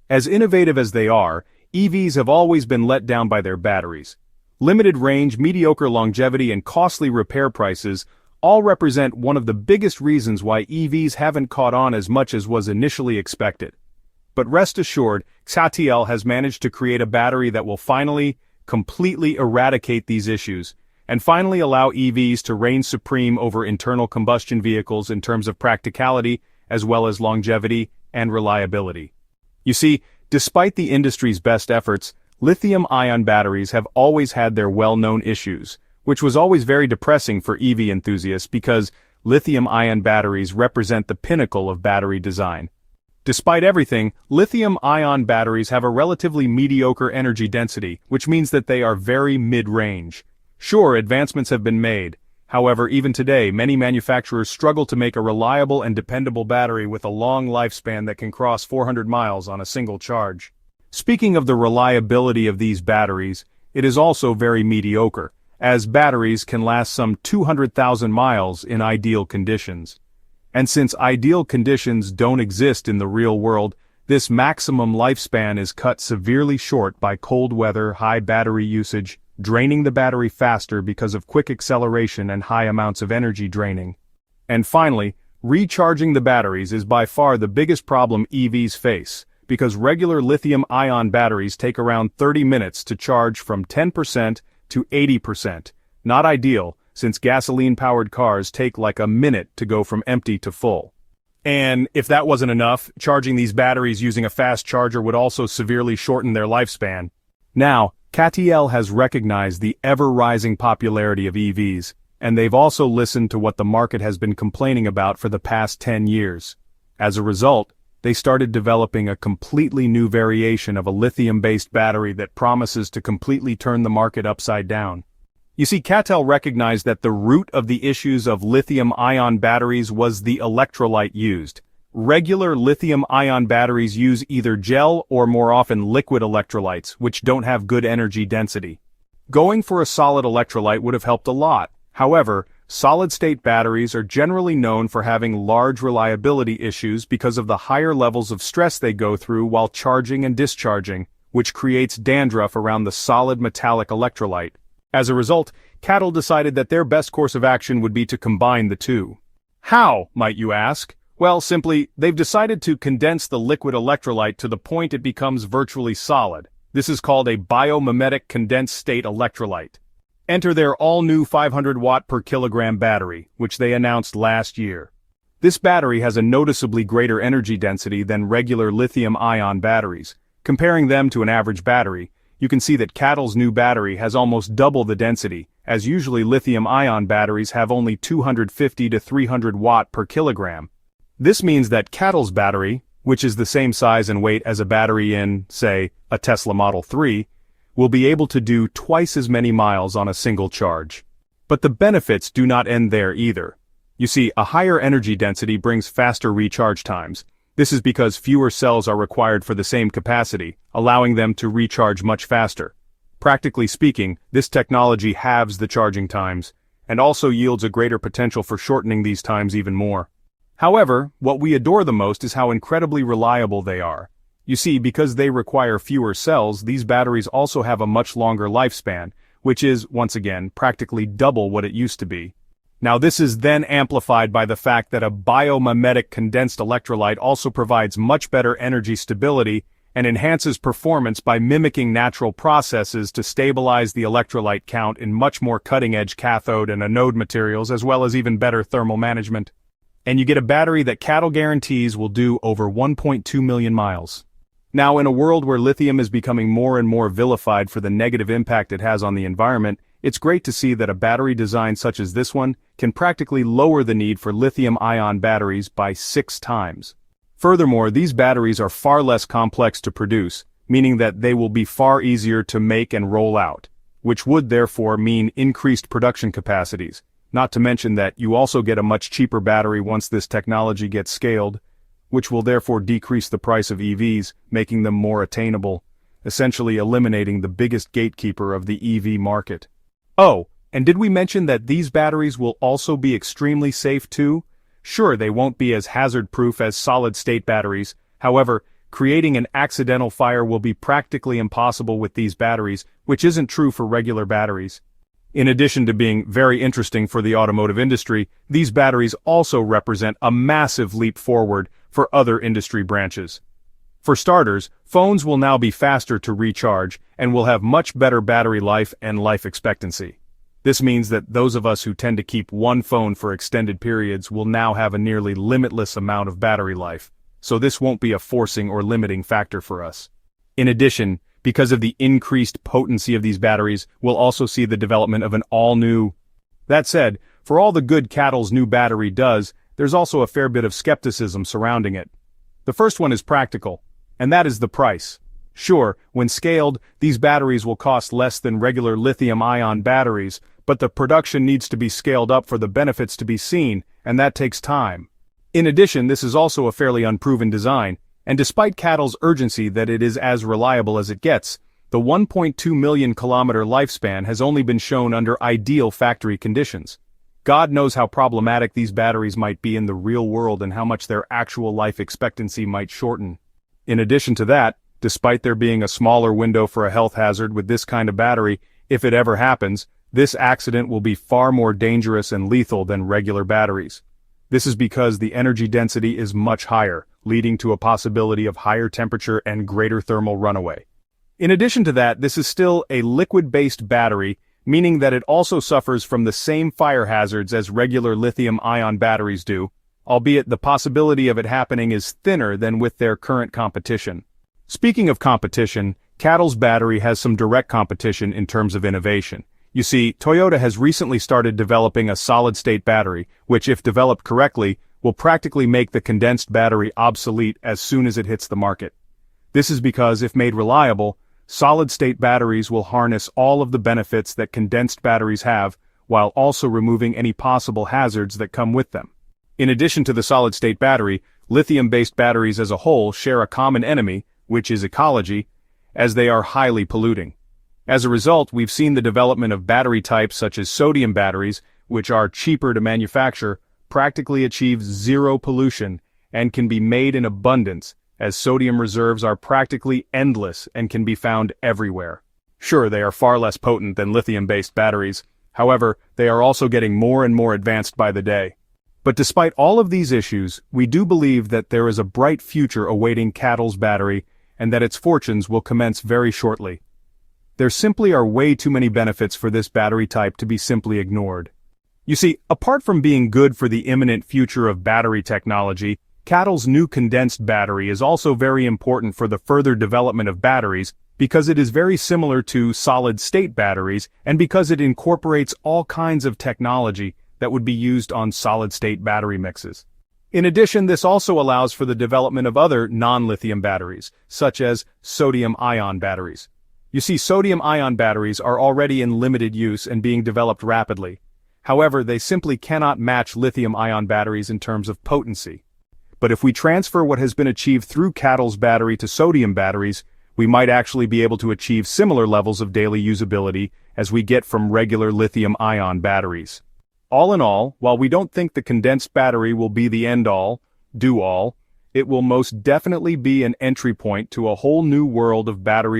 As innovative as they are, EVs have always been let down by their batteries. Limited range, mediocre longevity, and costly repair prices all represent one of the biggest reasons why EVs haven't caught on as much as was initially expected. But rest assured, CATL has managed to create a battery that will finally, completely eradicate these issues, and finally allow EVs to reign supreme over internal combustion vehicles in terms of practicality, as well as longevity and reliability. You see, despite the industry's best efforts, lithium-ion batteries have always had their well-known issues, which was always very depressing for EV enthusiasts because lithium-ion batteries represent the pinnacle of battery design. Despite everything, lithium-ion batteries have a relatively mediocre energy density, which means that they are very mid-range. Sure, advancements have been made. However, even today, many manufacturers struggle to make a reliable and dependable battery with a long lifespan that can cross 400 miles on a single charge. Speaking of the reliability of these batteries, it is also very mediocre, as batteries can last some 200,000 miles in ideal conditions. And since ideal conditions don't exist in the real world, this maximum lifespan is cut severely short by cold weather, high battery usage, draining the battery faster because of quick acceleration and high amounts of energy draining. And finally, recharging the batteries is by far the biggest problem EVs face, because regular lithium-ion batteries take around 30 minutes to charge from 10% to 80%. Not ideal, since gasoline-powered cars take like a minute to go from empty to full. And if that wasn't enough, charging these batteries using a fast charger would also severely shorten their lifespan. Now, CATL has recognized the ever-rising popularity of EVs, and they've also listened to what the market has been complaining about for the past 10 years. As a result, they started developing a completely new variation of a lithium-based battery that promises to completely turn the market upside down. You see, CATL recognized that the root of the issues of lithium-ion batteries was the electrolyte used. Regular lithium-ion batteries use either gel or more often liquid electrolytes, which don't have good energy density. Going for a solid electrolyte would have helped a lot. However, solid-state batteries are generally known for having large reliability issues because of the higher levels of stress they go through while charging and discharging, which creates dandruff around the solid metallic electrolyte. As a result, CATL decided that their best course of action would be to combine the two. How, might you ask? Well, simply, they've decided to condense the liquid electrolyte to the point it becomes virtually solid. This is called a biomimetic condensed-state electrolyte. Enter their all-new 500-watt per kilogram battery, which they announced last year. This battery has a noticeably greater energy density than regular lithium-ion batteries. Comparing them to an average battery, you can see that CATL's new battery has almost double the density, as usually lithium-ion batteries have only 250 to 300 watt per kilogram. This means that CATL's battery, which is the same size and weight as a battery in, say, a Tesla Model 3, will be able to do twice as many miles on a single charge. But the benefits do not end there either. You see, a higher energy density brings faster recharge times. This is because fewer cells are required for the same capacity, allowing them to recharge much faster. Practically speaking, this technology halves the charging times, and also yields a greater potential for shortening these times even more. However, what we adore the most is how incredibly reliable they are. You see, because they require fewer cells, these batteries also have a much longer lifespan, which is, once again, practically double what it used to be. Now this is then amplified by the fact that a biomimetic condensed electrolyte also provides much better energy stability and enhances performance by mimicking natural processes to stabilize the electrolyte count in much more cutting-edge cathode and anode materials, as well as even better thermal management. And you get a battery that CATL guarantees will do over 1.2 million miles. Now, in a world where lithium is becoming more and more vilified for the negative impact it has on the environment, it's great to see that a battery design such as this one can practically lower the need for lithium-ion batteries by 6 times. Furthermore, these batteries are far less complex to produce, meaning that they will be far easier to make and roll out, which would therefore mean increased production capacities. Not to mention that you also get a much cheaper battery once this technology gets scaled, which will therefore decrease the price of EVs, making them more attainable, essentially eliminating the biggest gatekeeper of the EV market. Oh, and did we mention that these batteries will also be extremely safe too? Sure, they won't be as hazard-proof as solid-state batteries. However, creating an accidental fire will be practically impossible with these batteries, which isn't true for regular batteries. In addition to being very interesting for the automotive industry, these batteries also represent a massive leap forward for other industry branches. For starters, phones will now be faster to recharge and will have much better battery life and life expectancy. This means that those of us who tend to keep one phone for extended periods will now have a nearly limitless amount of battery life, so this won't be a forcing or limiting factor for us. In addition, because of the increased potency of these batteries, we'll also see the development of an all-new. That said, for all the good CATL's new battery does, there's also a fair bit of skepticism surrounding it. The first one is practical, and that is the price. Sure, when scaled, these batteries will cost less than regular lithium-ion batteries, but the production needs to be scaled up for the benefits to be seen, and that takes time. In addition, this is also a fairly unproven design, and despite CATL's urgency that it is as reliable as it gets, the 1.2 million kilometer lifespan has only been shown under ideal factory conditions. God knows how problematic these batteries might be in the real world and how much their actual life expectancy might shorten. In addition to that, despite there being a smaller window for a health hazard with this kind of battery, if it ever happens, this accident will be far more dangerous and lethal than regular batteries. This is because the energy density is much higher, leading to a possibility of higher temperature and greater thermal runaway. In addition to that, this is still a liquid-based battery, meaning that it also suffers from the same fire hazards as regular lithium-ion batteries do, albeit the possibility of it happening is thinner than with their current competition. Speaking of competition, CATL's battery has some direct competition in terms of innovation. You see, Toyota has recently started developing a solid-state battery, which if developed correctly, will practically make the condensed battery obsolete as soon as it hits the market. This is because if made reliable, solid-state batteries will harness all of the benefits that condensed batteries have, while also removing any possible hazards that come with them. In addition to the solid-state battery, lithium-based batteries as a whole share a common enemy, which is ecology, as they are highly polluting. As a result, we've seen the development of battery types such as sodium batteries, which are cheaper to manufacture, practically achieve zero pollution, and can be made in abundance, as sodium reserves are practically endless and can be found everywhere. Sure, they are far less potent than lithium-based batteries, however, they are also getting more and more advanced by the day. But despite all of these issues, we do believe that there is a bright future awaiting CATL's battery, and that its fortunes will commence very shortly. There simply are way too many benefits for this battery type to be simply ignored. You see, apart from being good for the imminent future of battery technology, CATL's new condensed battery is also very important for the further development of batteries because it is very similar to solid-state batteries and because it incorporates all kinds of technology that would be used on solid-state battery mixes. In addition, this also allows for the development of other non-lithium batteries, such as sodium-ion batteries. You see, sodium-ion batteries are already in limited use and being developed rapidly. However, they simply cannot match lithium-ion batteries in terms of potency. But if we transfer what has been achieved through CATL's battery to sodium batteries, we might actually be able to achieve similar levels of daily usability as we get from regular lithium-ion batteries. All in all, while we don't think the condensed battery will be the end-all, do-all, it will most definitely be an entry point to a whole new world of batteries.